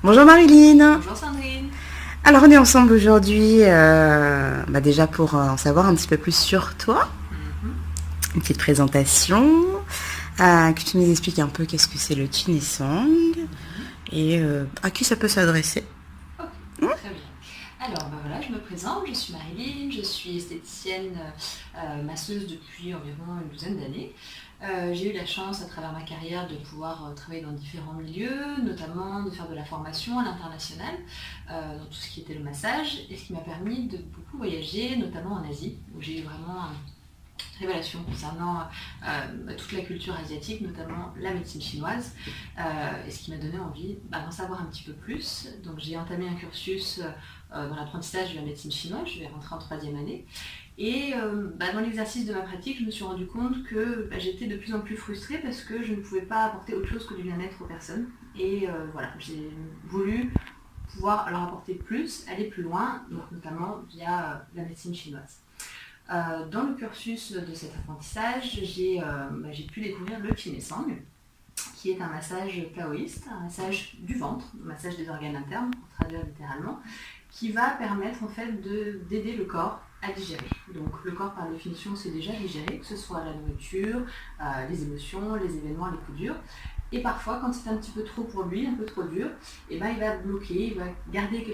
Bonjour Marilyn. Bonjour Sandrine. Alors on est ensemble aujourd'hui déjà pour en savoir un petit peu plus sur toi, Mhm. une petite présentation, que tu nous expliques un peu qu'est-ce que c'est le Chinesang Mhm. et à qui ça peut s'adresser. Ok, très bien. Alors, voilà, je me présente, je suis Marilyn, je suis esthéticienne masseuse depuis environ une douzaine d'années. J'ai eu la chance à travers ma carrière de pouvoir travailler dans différents milieux, notamment de faire de la formation à l'international dans tout ce qui était le massage, et ce qui m'a permis de beaucoup voyager, notamment en Asie, où j'ai eu vraiment révélation concernant toute la culture asiatique, notamment la médecine chinoise, et ce qui m'a donné envie d'en savoir un petit peu plus. Donc j'ai entamé un cursus dans l'apprentissage de la médecine chinoise, je vais rentrer en troisième année. Et dans l'exercice de ma pratique, je me suis rendu compte que j'étais de plus en plus frustrée parce que je ne pouvais pas apporter autre chose que du bien-être aux personnes. Et voilà, j'ai voulu pouvoir leur apporter plus, aller plus loin, donc notamment via la médecine chinoise. Dans le cursus de cet apprentissage, j'ai pu découvrir le Chinesang, qui est un massage taoïste, un massage du ventre, un massage des organes internes, pour traduire littéralement, qui va permettre en fait d'aider le corps à digérer. Donc le corps par définition c'est déjà digéré, que ce soit la nourriture, les émotions, les événements, les coups durs. Et parfois, quand c'est un petit peu trop pour lui, un peu trop dur, il va bloquer, il va garder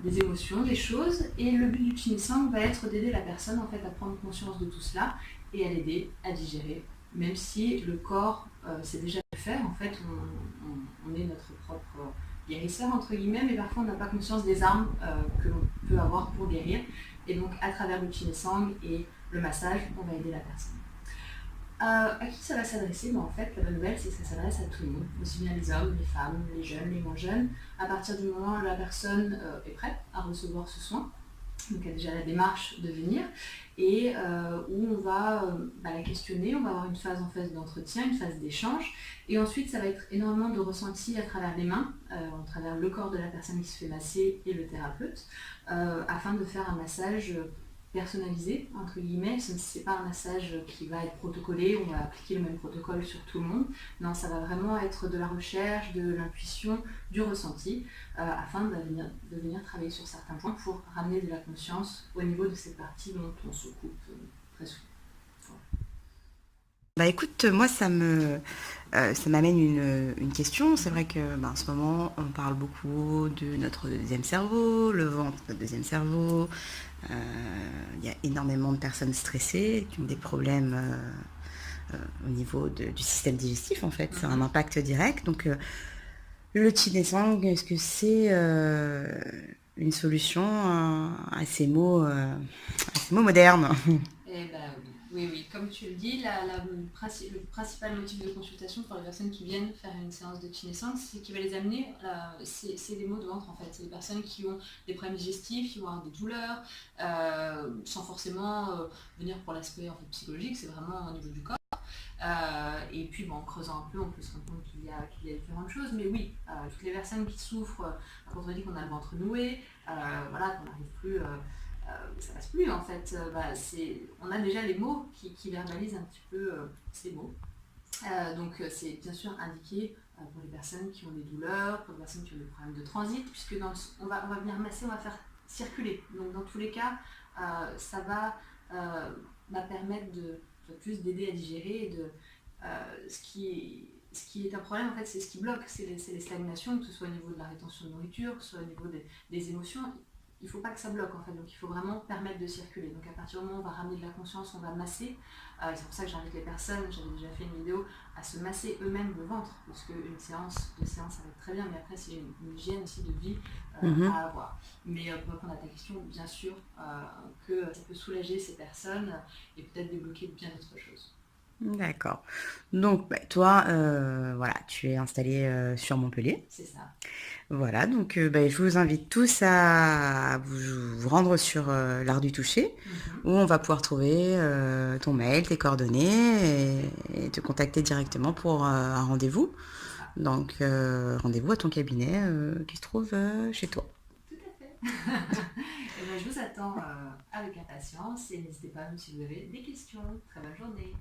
des émotions, des choses. Et le but du Chinesang va être d'aider la personne en fait, à prendre conscience de tout cela et à l'aider à digérer. Même si le corps sait déjà le faire, en fait, on est notre propre guérisseur, entre guillemets, mais parfois on n'a pas conscience des armes que l'on peut avoir pour guérir. Et donc, à travers le Chinesang et le massage, on va aider la personne. À qui ça va s'adresser? En fait, la bonne nouvelle, c'est que ça s'adresse à tout le monde, aussi bien les hommes, les femmes, les jeunes, les moins jeunes. À partir du moment où la personne est prête à recevoir ce soin, donc il y a déjà la démarche de venir, et où on va la questionner, on va avoir une phase en phase d'entretien, une phase d'échange, et ensuite ça va être énormément de ressenti à travers les mains, à travers le corps de la personne qui se fait masser et le thérapeute, afin de faire un massage personnalisé, entre guillemets. Ce n'est pas un massage qui va être protocolé, on va appliquer le même protocole sur tout le monde. Non, ça va vraiment être de la recherche, de l'intuition, du ressenti, afin de venir travailler sur certains points pour ramener de la conscience au niveau de cette partie dont on s'occupe très souvent. Voilà. Bah écoute, moi ça m'amène une question. C'est vrai que en ce moment on parle beaucoup de notre deuxième cerveau, le ventre, notre deuxième cerveau. Il y a énormément de personnes stressées qui ont des problèmes au niveau du système digestif en fait. C'est un impact direct. Donc le Chinesang, est-ce que c'est une solution à ces mots modernes? Eh ben oui, oui, oui. Comme tu le dis, le principal motif de consultation pour les personnes qui viennent faire une séance de kiné-sang, c'est qui va les amener, c'est les maux de ventre en fait. C'est les personnes qui ont des problèmes digestifs, qui vont avoir des douleurs, sans forcément venir pour l'aspect en fait, psychologique, c'est vraiment au niveau du corps. Et puis en creusant un peu, on peut se rendre compte qu'il y a différentes choses. Mais oui, toutes les personnes qui souffrent, quand on dit qu'on a le ventre noué, qu'on n'arrive plus, ça passe plus en fait. On a déjà les mots qui verbalisent un petit peu ces mots. Donc c'est bien sûr indiqué pour les personnes qui ont des douleurs, pour les personnes qui ont des problèmes de transit, puisque on va venir masser, on va faire circuler. Donc dans tous les cas, ça va permettre de plus d'aider à digérer et ce qui est un problème en fait, c'est ce qui bloque, c'est les stagnations, que ce soit au niveau de la rétention de nourriture, que ce soit au niveau des émotions. Il ne faut pas que ça bloque en fait, donc il faut vraiment permettre de circuler. Donc à partir du moment où on va ramener de la conscience, on va masser. C'est pour ça que j'invite les personnes, j'avais déjà fait une vidéo, à se masser eux-mêmes le ventre, parce qu'une séance, deux séances ça va être très bien, mais après c'est une hygiène aussi de vie Mhm. à avoir. Mais pour répondre à ta question, bien sûr que ça peut soulager ces personnes et peut-être débloquer bien d'autres choses. D'accord. Donc, toi, voilà, tu es installé sur Montpellier. C'est ça. Voilà, donc je vous invite tous à vous rendre sur l'art du toucher, où on va pouvoir trouver ton mail, tes coordonnées et te contacter directement pour un rendez-vous. C'est ça. Donc, rendez-vous à ton cabinet qui se trouve chez toi. Tout à fait. Et ben, je vous attends avec impatience et n'hésitez pas si vous avez des questions. Très bonne journée.